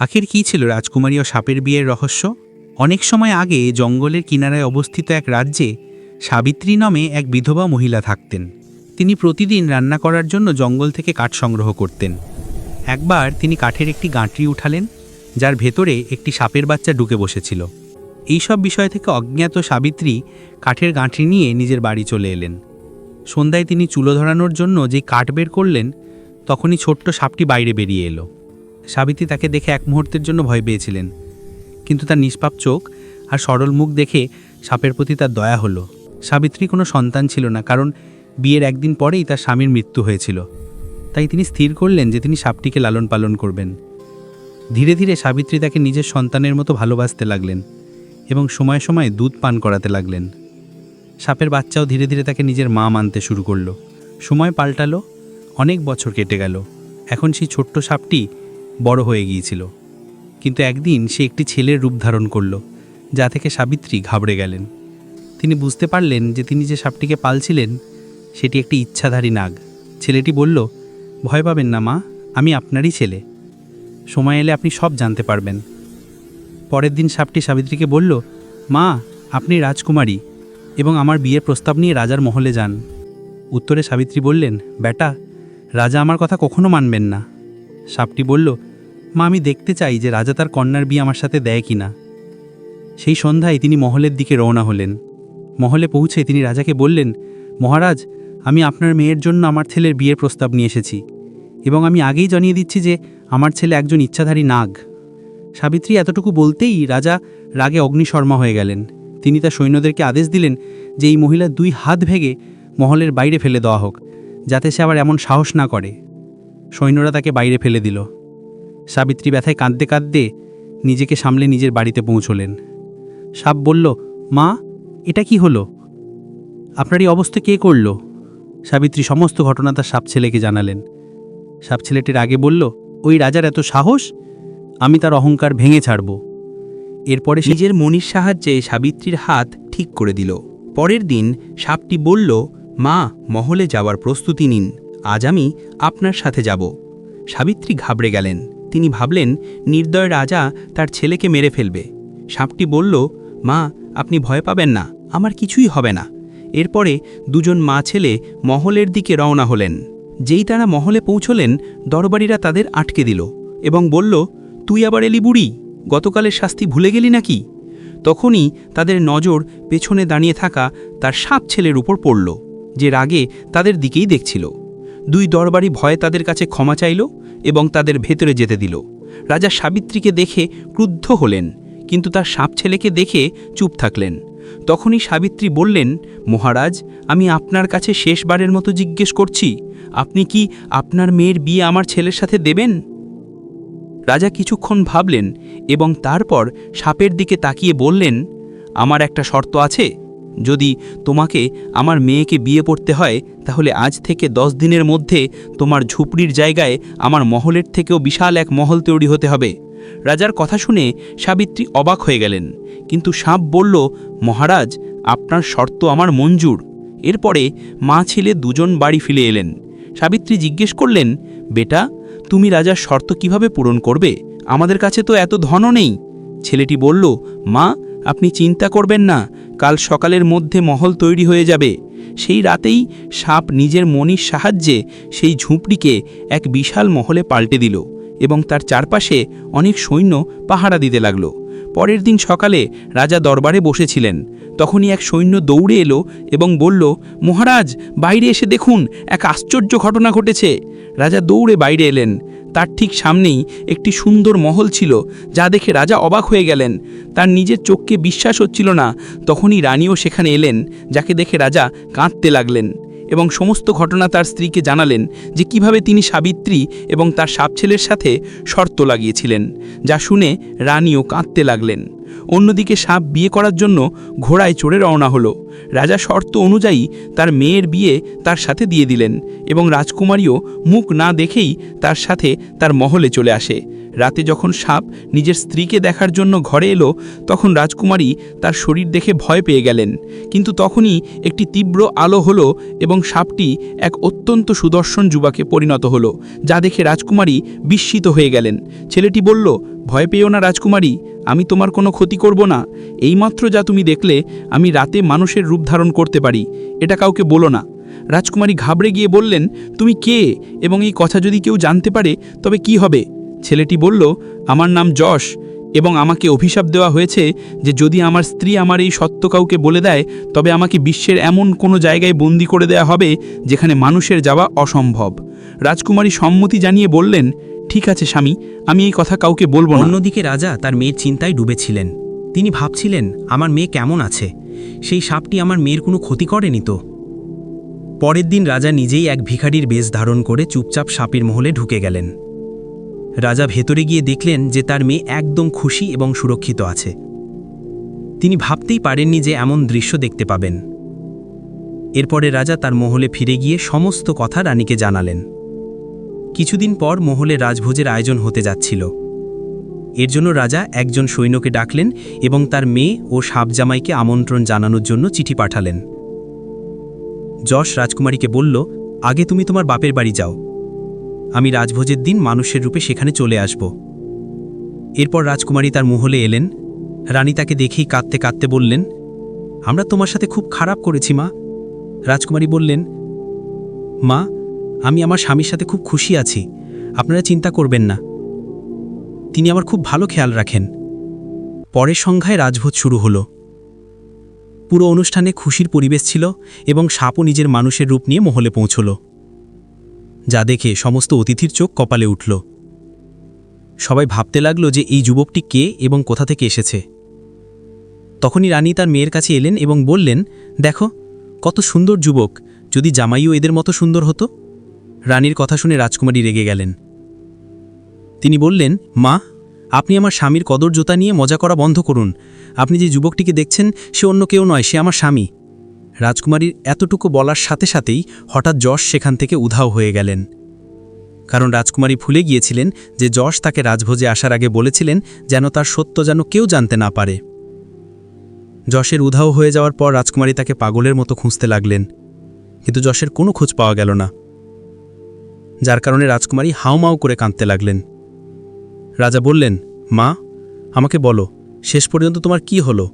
আখির কী ছিল রাজকুমারী ও সাপের বিয়ের রহস্য? অনেক সময় আগে জঙ্গলের কিনারায় অবস্থিত এক রাজ্যে সাবিত্রী নামে এক বিধবা মহিলা থাকতেন। তিনি প্রতিদিন রান্না করার জন্য জঙ্গল থেকে কাঠ সংগ্রহ করতেন। একবার তিনি কাঠের একটি গাঁটরি উঠালেন, যার ভেতরে একটি সাপের বাচ্চা ঢুকে বসেছিল। এইসব বিষয় থেকে অজ্ঞাত সাবিত্রী কাঠের গাঁটরি নিয়ে নিজের বাড়ি চলে এলেন। সন্ধ্যায় তিনি চুলো ধরানোর জন্য যেই কাঠ বের করলেন, তখনই ছোট্ট সাপটি বাইরে বেরিয়ে এলো। সাবিত্রী তাকে দেখে এক মুহূর্তের জন্য ভয় পেয়েছিলেন, কিন্তু তার নিষ্পাপ চোখ আর সরল মুখ দেখে সাপের প্রতি তার দয়া হলো। সাবিত্রী কোনো সন্তান ছিল না, কারণ বিয়ের একদিন পরেই তার স্বামীর মৃত্যু হয়েছিল। তাই তিনি স্থির করলেন যে তিনি সাপটিকে লালন পালন করবেন। ধীরে ধীরে সাবিত্রী তাকে নিজের সন্তানের মতো ভালোবাসতে লাগলেন এবং সময়ে সময়ে দুধ পান করাতে লাগলেন। সাপের বাচ্চাও ধীরে ধীরে তাকে নিজের মা মানতে শুরু করলো। সময় পাল্টালো, অনেক বছর কেটে গেল। এখন সেই ছোট্ট সাপটি বড় হয়ে গিয়েছিল, কিন্তু একদিন সে একটি ছেলের রূপ ধারণ করল, যা থেকে সাবিত্রী ঘাবড়ে গেলেন। তিনি বুঝতে পারলেন যে তিনি যে সাপটিকে পালছিলেন সেটি একটি ইচ্ছাধারী নাগ। ছেলেটি বলল, ভয় পাবেন না মা, আমি আপনারই ছেলে। সময় এলে আপনি সব জানতে পারবেন। পরের দিন সাপটি সাবিত্রীকে বলল, মা, আপনি রাজকুমারী এবং আমার বিয়ের প্রস্তাব নিয়ে রাজার মহলে যান। উত্তরে সাবিত্রী বললেন, বেটা, রাজা আমার কথা কখনো মানবেন না। সাপটি বলল, মা, আমি দেখতে চাই যে রাজা তার কন্যার বিয়ে আমার সাথে দেয় কি না। সেই সন্ধ্যায় তিনি মহলের দিকে রওনা হলেন। মহলে পৌঁছে তিনি রাজাকে বললেন, মহারাজ, আমি আপনার মেয়ের জন্য আমার ছেলের বিয়ের প্রস্তাব নিয়ে এসেছি এবং আমি আগেই জানিয়ে দিচ্ছি যে আমার ছেলে একজন ইচ্ছাধারী নাগ। সাবিত্রী এতটুকু বলতেই রাজা রাগে অগ্নিশর্মা হয়ে গেলেন। তিনি তার সৈন্যদেরকে আদেশ দিলেন যে এই মহিলার 2 হাত ভেঙে মহলের বাইরে ফেলে দেওয়া হোক, যাতে সে আবার এমন সাহস না করে। সৈন্যরা তাকে বাইরে ফেলে দিল। সাবিত্রী ব্যথায় কাঁদতে কাঁদতে নিজেকে সামলে নিজের বাড়িতে পৌঁছলেন। সাপ বলল, মা, এটা কি হলো? আপনার এই অবস্থা কে করল? সাবিত্রী সমস্ত ঘটনা তার সাপ ছেলেকে জানালেন। সাপ ছেলেটির আগে বলল, ওই রাজার এত সাহস, আমি তার অহংকার ভেঙে ছাড়ব। এরপরে নিজের মনির সাহায্যে সাবিত্রীর হাত ঠিক করে দিল। পরের দিন সাপটি বলল, মা, মহলে যাওয়ার প্রস্তুতি নিন, আজ আমি আপনার সাথে যাব। সাবিত্রী ঘাবড়ে গেলেন। তিনি ভাবলেন নির্দয় রাজা তার ছেলেকে মেরে ফেলবে। সাপটি বলল, মা, আপনি ভয় পাবেন না, আমার কিছুই হবে না। এরপরে দুজন মা ছেলে মহলের দিকে রওনা হলেন। যেই তারা মহলে পৌঁছলেন, দরবারীরা তাদের আটকে দিল এবং বলল, তুই আবার এলি বুড়ি, গতকালের শাস্তি ভুলে গেলি নাকি? তখনই তাদের নজর পেছনে দাঁড়িয়ে থাকা তার সাপ ছেলের উপর পড়ল, যে রাগে তাদের দিকেই দেখছিল। 2 দরবারি ভয়ে তাদের কাছে ক্ষমা চাইল এবং তাদের ভেতরে যেতে দিল। রাজা সাবিত্রীকে দেখে ক্রুদ্ধ হলেন, কিন্তু তার সাপ ছেলেকে দেখে চুপ থাকলেন। তখনই সাবিত্রী বললেন, মহারাজ, আমি আপনার কাছে শেষবারের মতো জিজ্ঞেস করছি, আপনি কি আপনার মেয়ের বিয়ে আমার ছেলের সাথে দেবেন? রাজা কিছুক্ষণ ভাবলেন এবং তারপর সাপের দিকে তাকিয়ে বললেন, আমার একটা শর্ত আছে। যদি তোমাকে আমার মেয়েকে বিয়ে করতে হয়, তাহলে আজ থেকে 10 দিনের মধ্যে তোমার ঝুপড়ির জায়গায় আমার মহলের থেকেও বিশাল এক মহল তৈরি হতে হবে। রাজার কথা শুনে সাবিত্রী অবাক হয়ে গেলেন, কিন্তু সাপ বলল, মহারাজ, আপনার শর্ত আমার মঞ্জুর। এরপরে মা ছেলে দুজন বাড়ি ফিরে এলেন। সাবিত্রী জিজ্ঞেস করলেন, বেটা, তুমি রাজার শর্ত কিভাবে পূরণ করবে? আমাদের কাছে তো এত ধনও নেই। ছেলেটি বলল, মা, আপনি চিন্তা করবেন না, কাল সকালের মধ্যে মহল তৈরি হয়ে যাবে। সেই রাতেই সাপ নিজের মনির সাহায্যে সেই ঝুপড়িকে এক বিশাল মহলে পাল্টে দিল এবং তার চারপাশে অনেক সৈন্য পাহারা দিতে লাগল। পরের দিন সকালে রাজা দরবারে বসেছিলেন। তখনই এক সৈন্য দৌড়ে এলো এবং বলল, মহারাজ, বাইরে এসে দেখুন, এক আশ্চর্য ঘটনা ঘটেছে। রাজা দৌড়ে বাইরে এলেন। তার ঠিক সামনেই একটি সুন্দর মহল ছিল, যা দেখে রাজা অবাক হয়ে গেলেন। তার নিজের চোখকে বিশ্বাস হচ্ছিল না। তখনই রানীও সেখানে এলেন, যাকে দেখে রাজা কাঁদতে লাগলেন এবং সমস্ত ঘটনা তার স্ত্রীকে জানালেন, যে কিভাবে তিনি সাবিত্রী এবং তার সাপ ছেলের সাথে শর্ত লাগিয়েছিলেন। যা শুনে রানীও কাঁদতে লাগলেন। অন্যদিকে সাপ বিয়ে করার জন্য ঘোড়ায় চড়ে রওনা হলো। রাজা শর্ত অনুযায়ী তার মেয়ের বিয়ে তার সাথে দিয়ে দিলেন এবং রাজকুমারীও মুখ না দেখেই তার সাথে তার মহলে চলে আসে। রাতে যখন সাপ নিজের স্ত্রীকে দেখার জন্য ঘরে এলো তখন রাজকুমারী তার শরীর দেখে ভয় পেয়ে গেলেন, কিন্তু তখনই একটি তীব্র আলো হলো এবং সাপটি এক অত্যন্ত সুদর্শন যুবাকে পরিণত হলো, যা দেখে রাজকুমারী বিস্মিত হয়ে গেলেন। ছেলেটি বলল, ভয় পেও না রাজকুমারী, আমি তোমার কোনো ক্ষতি করব না। এইমাত্র যা তুমি দেখলে, আমি রাতে মানুষের রূপ ধারণ করতে পারি, এটা কাউকে বলো না। রাজকুমারী ঘাবড়ে গিয়ে বললেন, তুমি কে এবং এই কথা যদি কেউ জানতে পারে তবে কি হবে? ছেলেটি বলল, আমার নাম যশ এবং আমাকে অভিশাপ দেওয়া হয়েছে যে যদি আমার স্ত্রী আমার এই সত্য কাউকে বলে দেয় তবে আমাকে বিশ্বের এমন কোনো জায়গায় বন্দি করে দেয়া হবে যেখানে মানুষের যাওয়া অসম্ভব। রাজকুমারী সম্মতি জানিয়ে বললেন, ঠিক আছে স্বামী, আমি এই কথা কাউকে বলবো না। অন্যদিকে রাজা তার মেয়ের চিন্তায় ডুবেছিলেন। তিনি ভাবছিলেন, আমার মেয়ে কেমন আছে? সেই সাপটি আমার মেয়ের কোনো ক্ষতি করেনি তো? পরের দিন রাজা নিজেই এক ভিখারির বেশ ধারণ করে চুপচাপ সাপের মহলে ঢুকে গেলেন। রাজা ভেতরে গিয়ে দেখলেন যে তার মেয়ে একদম খুশি এবং সুরক্ষিত আছে। তিনি ভাবতেই পারেননি যে এমন দৃশ্য দেখতে পাবেন। এরপরে রাজা তার মহলে ফিরে গিয়ে সমস্ত কথা রানীকে জানালেন। কিছুদিন পর মহলে রাজভোজের আয়োজন হতে যাচ্ছিল। এর জন্য রাজা একজন সৈন্যকে ডাকলেন এবং তার মেয়ে ও সাপজামাইকে আমন্ত্রণ জানানোর জন্য চিঠি পাঠালেন। যশ রাজকুমারীকে বলল, আগে তুমি তোমার বাপের বাড়ি যাও, আমি রাজভোজের দিন মানুষের রূপে সেখানে চলে আসব। এরপর রাজকুমারী তার মহলে এলেন। রানী তাকে দেখেই কাঁদতে কাঁদতে বললেন, আমরা তোমার সাথে খুব খারাপ করেছি মা। রাজকুমারী বললেন, মা, আমি আমার স্বামীর সাথে খুব খুশি আছি, আপনারা চিন্তা করবেন না, তিনি আমার খুব ভালো খেয়াল রাখেন। পরের সংখ্যায় রাজভোজ শুরু হলো। পুরো অনুষ্ঠানে খুশির পরিবেশ ছিল এবং সাপও নিজের মানুষের রূপ নিয়ে মহলে পৌঁছল, যা দেখে সমস্ত অতিথির চোখ কপালে উঠল। সবাই ভাবতে লাগলো যে এই যুবকটি কে এবং কোথা থেকে এসেছে। তখনই রানী তার মেয়ের কাছে এলেন এবং বললেন, দেখো কত সুন্দর যুবক, যদি জামাইও এদের মতো সুন্দর হতো। রানীর কথা শুনে রাজকুমারী রেগে গেলেন। তিনি বললেন, মা, আপনি আমার স্বামীর কদর জোতা নিয়ে মজা করা বন্ধ করুন। আপনি যে যুবকটিকে দেখছেন সে অন্য কেউ নয়, সে আমার স্বামী। রাজকুমারীর এতটুকু বলার সাথে সাথেই হঠাৎ যশ সেখান থেকে উধাও হয়ে গেলেন, কারণ রাজকুমারী ভুলে গিয়েছিলেন যে যশ তাকে রাজভোজে আসার আগে বলেছিলেন যেন তার সত্য যেন কেউ জানতে না পারে। যশের উধাও হয়ে যাওয়ার পর রাজকুমারী তাকে পাগলের মতো খুঁজতে লাগলেন, কিন্তু যশের কোনো খোঁজ পাওয়া গেল না, যার কারণে রাজকুমারী হাউমাউ করে কাঁদতে লাগলেন। রাজা বললেন, মা, আমাকে বলো শেষ পর্যন্ত তোমার কি হলো?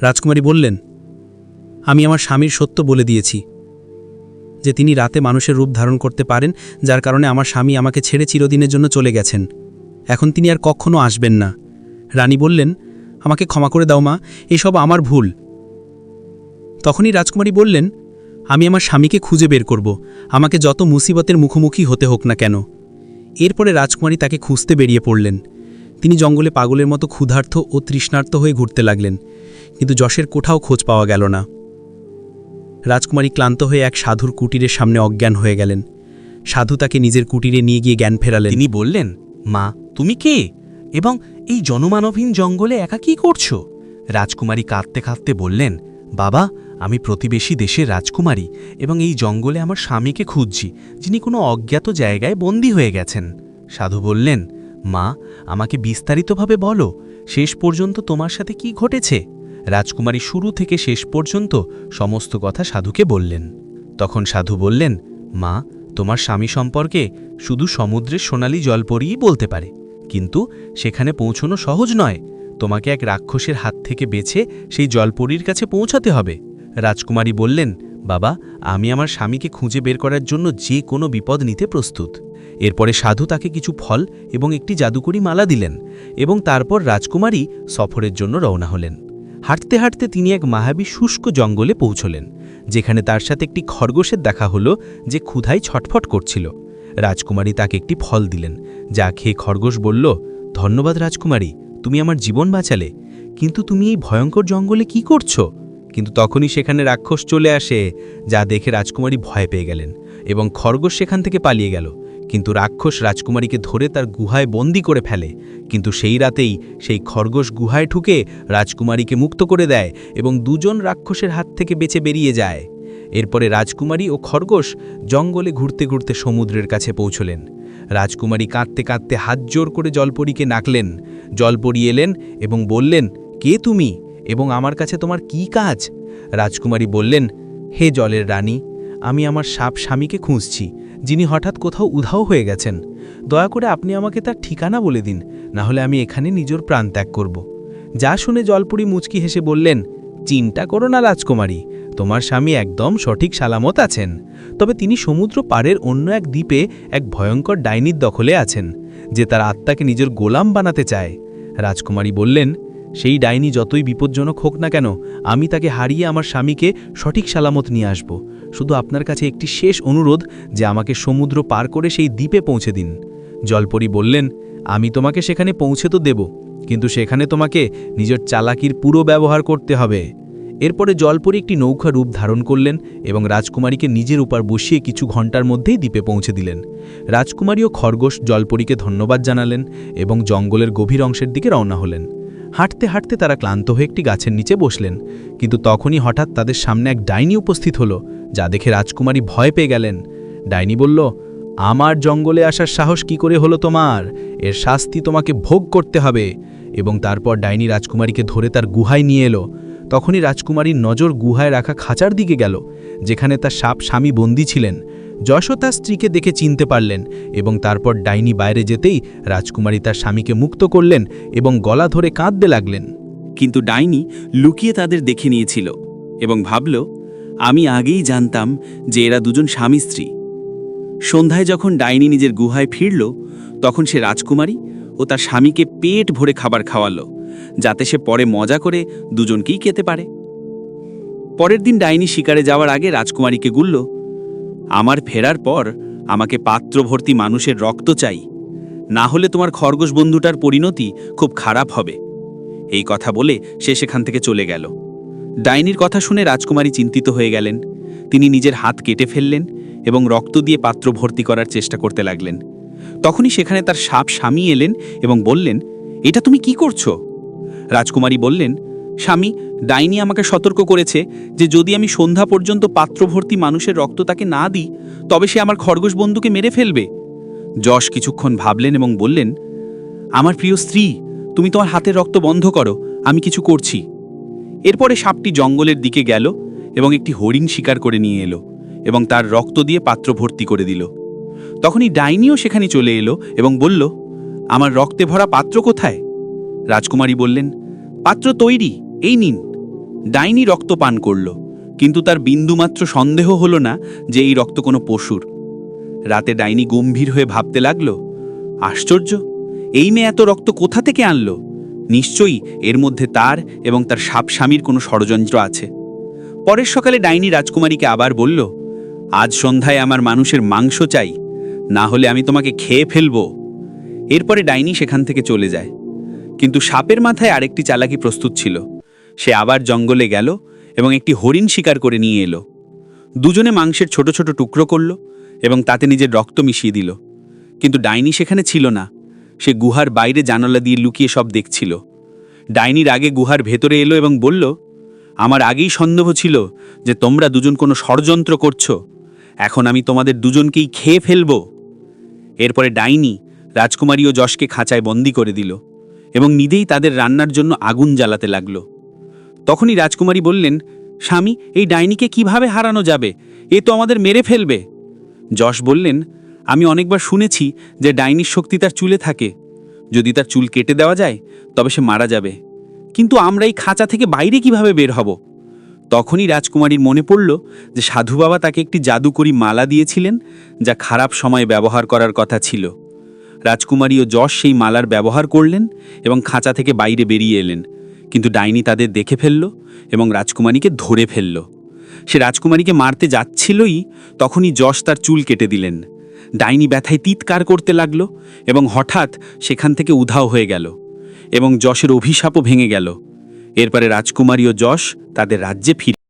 রাজকুমারী বললেন, আমি আমার স্বামীর সত্য বলে দিয়েছি যে তিনি রাতে মানুষের রূপ ধারণ করতে পারেন, যার কারণে আমার স্বামী আমাকে ছেড়ে চিরদিনের জন্য চলে গেছেন। এখন তিনি আর কখনো আসবেন না। রানী বললেন, আমাকে ক্ষমা করে দাও মা, এসব আমার ভুল। তখনই রাজকুমারী বললেন, আমি আমার স্বামীকে খুঁজে বের করব, আমাকে যত মুসিবতের মুখোমুখি হতে হোক না কেন। এরপরে রাজকুমারী তাকে খুঁজতে বেরিয়ে পড়লেন। তিনি জঙ্গলে পাগলের মতো ক্ষুধার্ত ও তৃষ্ণার্ত হয়ে ঘুরতে লাগলেন, কিন্তু যশের কোথাও খোঁজ পাওয়া গেল না। রাজকুমারী ক্লান্ত হয়ে এক সাধুর কুটিরের সামনে অজ্ঞান হয়ে গেলেন। সাধু তাকে নিজের কুটিরে নিয়ে গিয়ে জ্ঞান ফেরালেন। তিনি বললেন, মা, তুমি কে এবং এই জনমানবহীন জঙ্গলে একা কি করছো? রাজকুমারী কাঁদতে কাঁদতে বললেন, বাবা, আমি প্রতিবেশী দেশের রাজকুমারী এবং এই জঙ্গলে আমার স্বামীকে খুঁজছি, যিনি কোনো অজ্ঞাত জায়গায় বন্দী হয়ে গেছেন। সাধু বললেন, মা, আমাকে বিস্তারিতভাবে বলো, শেষ পর্যন্ত তোমার সাথে কি ঘটেছে? রাজকুমারী শুরু থেকে শেষ পর্যন্ত সমস্ত কথা সাধুকে বললেন। তখন সাধু বললেন, মা, তোমার স্বামী সম্পর্কে শুধু সমুদ্রের সোনালী জলপরীই বলতে পারে, কিন্তু সেখানে পৌঁছনো সহজ নয়। তোমাকে এক রাক্ষসের হাত থেকে বেছে সেই জলপরীর কাছে পৌঁছাতে হবে। রাজকুমারী বললেন, বাবা, আমি আমার স্বামীকে খুঁজে বের করার জন্য যে কোনো বিপদ নিতে প্রস্তুত। এরপরে সাধু তাকে কিছু ফল এবং একটি জাদুকরি মালা দিলেন এবং তারপর রাজকুমারী সফরের জন্য রওনা হলেন। হাঁটতে হাঁটতে তিনি এক মায়াবী শুষ্ক জঙ্গলে পৌঁছলেন, যেখানে তার সাথে একটি খরগোশের দেখা হলো যে ক্ষুধায় ছটফট করছিল। রাজকুমারী তাকে একটি ফল দিলেন, যা খেয়ে খরগোশ বলল, ধন্যবাদ রাজকুমারী, তুমি আমার জীবন বাঁচালে, কিন্তু তুমি এই ভয়ঙ্কর জঙ্গলে কি করছো? কিন্তু তখনই সেখানে রাক্ষস চলে আসে, যা দেখে রাজকুমারী ভয় পেয়ে গেলেন এবং খরগোশ সেখান থেকে পালিয়ে গেল। কিন্তু রাক্ষস রাজকুমারীকে ধরে তার গুহায় বন্দী করে ফেলে, কিন্তু সেই রাতেই সেই খরগোশ গুহায় ঢুকে রাজকুমারীকে মুক্ত করে দেয় এবং দুজন রাক্ষসের হাত থেকে বেঁচে বেরিয়ে যায়। এরপরে রাজকুমারী ও খরগোশ জঙ্গলে ঘুরতে ঘুরতে সমুদ্রের কাছে পৌঁছলেন। রাজকুমারী কাঁদতে কাঁদতে হাত জোর করে জলপরীকে ডাকলেন। জলপরী এলেন এবং বললেন, কে তুমি এবং আমার কাছে তোমার কি কাজ? রাজকুমারী বললেন, হে জলের রানী, আমি আমার সাপ স্বামীকে খুঁজছি, যিনি হঠাৎ কোথাও উধাও হয়ে গেছেন। দয়া করে আপনি আমাকে তার ঠিকানা বলে দিন, না হলে আমি এখানে নিজের প্রাণ ত্যাগ করব। যা শুনে জলপরী মুচকি হেসে বললেন, চিন্তা করো না রাজকুমারী, তোমার স্বামী একদম সঠিক সালামত আছেন। তবে তিনি সমুদ্র পাড়ের অন্য এক দ্বীপে এক ভয়ঙ্কর ডাইনির দখলে আছেন, যে তার আত্মাকে নিজের গোলাম বানাতে চায়। রাজকুমারী বললেন, সেই ডাইনি যতই বিপজ্জনক হোক না কেন, আমি তাকে হারিয়ে আমার স্বামীকে সঠিক সালামত নিয়ে আসব। শুধু আপনার কাছে একটি শেষ অনুরোধ, যে আমাকে সমুদ্র পার করে সেই দ্বীপে পৌঁছে দিন। জলপরী বললেন, আমি তোমাকে সেখানে পৌঁছে তো দেব, কিন্তু সেখানে তোমাকে নিজের চালাকির পুরো ব্যবহার করতে হবে। এরপরে জলপরী একটি নৌকা রূপ ধারণ করলেন এবং রাজকুমারীকে নিজের উপর বসিয়ে কিছু ঘন্টার মধ্যেই দ্বীপে পৌঁছে দিলেন। রাজকুমারী ও খরগোশ জলপরীকে ধন্যবাদ জানালেন এবং জঙ্গলের গভীর অংশের দিকে রওনা হলেন। হাঁটতে হাঁটতে তারা ক্লান্ত হয়ে একটি গাছের নিচে বসলেন, কিন্তু তখনই হঠাৎ তাদের সামনে এক ডাইনি উপস্থিত হলো, যা দেখে রাজকুমারী ভয় পেয়ে গেলেন। ডাইনি বলল, আমার জঙ্গলে আসার সাহস কি করে হলো তোমার? এর শাস্তি তোমাকে ভোগ করতে হবে। এবং তারপর ডাইনি রাজকুমারীকে ধরে তার গুহায় নিয়ে এলো। তখনই রাজকুমারীর নজর গুহায় রাখা খাঁচার দিকে গেল, যেখানে তার সাপ স্বামী বন্দী ছিলেন। যশও তার স্ত্রীকে দেখে চিনতে পারলেন এবং তারপর ডাইনি বাইরে যেতেই রাজকুমারী তার স্বামীকে মুক্ত করলেন এবং গলা ধরে কাঁদতে লাগলেন। কিন্তু ডাইনি লুকিয়ে তাদের দেখে নিয়েছিল এবং ভাবল, আমি আগেই জানতাম যে এরা দুজন স্বামী স্ত্রী। সন্ধ্যায় যখন ডাইনি নিজের গুহায় ফিরল, তখন সে রাজকুমারী ও তার স্বামীকে পেট ভরে খাবার খাওয়ালো, যাতে সে পরে মজা করে দুজনকেই খেতে পারে। পরের দিন ডাইনি শিকারে যাওয়ার আগে রাজকুমারীকে বলল, আমার ফেরার পর আমাকে পাত্র ভর্তি মানুষের রক্ত চাই, না হলে তোমার খরগোশ বন্ধুটার পরিণতি খুব খারাপ হবে। এই কথা বলে সে সেখান থেকে চলে গেল। ডাইনির কথা শুনে রাজকুমারী চিন্তিত হয়ে গেলেন। তিনি নিজের হাত কেটে ফেললেন এবং রক্ত দিয়ে পাত্র ভর্তি করার চেষ্টা করতে লাগলেন। তখনই সেখানে তার সাপ স্বামী এলেন এবং বললেন, এটা তুমি কি করছো? রাজকুমারী বললেন, স্বামী, ডাইনি আমাকে সতর্ক করেছে যে যদি আমি সন্ধ্যা পর্যন্ত পাত্র ভর্তি মানুষের রক্ত তাকে না দিই, তবে সে আমার খরগোশ বন্ধুকে মেরে ফেলবে। যশ কিছুক্ষণ ভাবলেন এবং বললেন, আমার প্রিয় স্ত্রী, তুমি তোমার হাতের রক্ত বন্ধ করো, আমি কিছু করছি। এরপরে সাপটি জঙ্গলের দিকে গেল এবং একটি হরিণ শিকার করে নিয়ে এলো এবং তার রক্ত দিয়ে পাত্র ভর্তি করে দিল। তখনই ডাইনিও সেখানে চলে এলো এবং বলল, আমার রক্তে ভরা পাত্র কোথায়? রাজকুমারী বললেন, পাত্র তৈরি, এই নিন। ডাইনি রক্ত পান করল, কিন্তু তার বিন্দুমাত্র সন্দেহ হলো না যে এই রক্ত কোনো পশুর। রাতে ডাইনি গম্ভীর হয়ে ভাবতে লাগল, আশ্চর্য, এই মেয়ে এত রক্ত কোথা থেকে আনলো? নিশ্চয়ই এর মধ্যে তার এবং তার সাপ স্বামীর কোনো ষড়যন্ত্র আছে। পরের সকালে ডাইনি রাজকুমারীকে আবার বলল, আজ সন্ধ্যায় আমার মানুষের মাংস চাই, না হলে আমি তোমাকে খেয়ে ফেলব। এরপরে ডাইনি সেখান থেকে চলে যায়। কিন্তু সাপের মাথায় আরেকটি চালাকি প্রস্তুত ছিল। সে আবার জঙ্গলে গেল এবং একটি হরিণ শিকার করে নিয়ে এলো। দুজনে মাংসের ছোট ছোট টুকরো করল এবং তাতে নিজের রক্ত মিশিয়ে দিল। কিন্তু ডাইনি সেখানে ছিল না। সে গুহার বাইরে জানালা দিয়ে লুকিয়ে সব দেখছিল। ডাইনির আগে গুহার ভেতরে এলো এবং বলল, আমার আগেই সন্দেহ ছিল যে তোমরা দুজন কোনো ষড়যন্ত্র করছো। এখন আমি তোমাদের দুজনকেই খেয়ে ফেলব। এরপরে ডাইনি রাজকুমারী ও যশকে খাঁচায় বন্দি করে দিল এবং নিজেই তাদের রান্নার জন্য আগুন জ্বালাতে লাগল। তখনই রাজকুমারী বললেন, স্বামী, এই ডাইনিকে কিভাবে হারানো যাবে? এ তো আমাদের মেরে ফেলবে। যশ বললেন, আমি অনেকবার শুনেছি যে ডাইনির শক্তি তার চুলে থাকে। যদি তার চুল কেটে দেওয়া যায় তবে সে মারা যাবে, কিন্তু আমরা এই খাঁচা থেকে বাইরে কিভাবে বের হব? তখনই রাজকুমারীর মনে পড়ল যে সাধু বাবা তাকে একটি জাদুকরি মালা দিয়েছিলেন, যা খারাপ সময়ে ব্যবহার করার কথা ছিল। রাজকুমারী ও যশ সেই মালার ব্যবহার করলেন এবং খাঁচা থেকে বাইরে বেরিয়ে এলেন। কিন্তু ডাইনি তাদের দেখে ফেলল এবং রাজকুমারীকে ধরে ফেলল। সে রাজকুমারীকে মারতে যাচ্ছিলই, তখনই যশ তার চুল কেটে দিলেন। ডাইনি ব্যথায় চিৎকার করতে লাগল এবং হঠাৎ সেখান থেকে উধাও হয়ে গেল এবং যশের অভিশাপও ভেঙে গেল। এরপরে রাজকুমারী ও যশ তাদের রাজ্যে ফিরে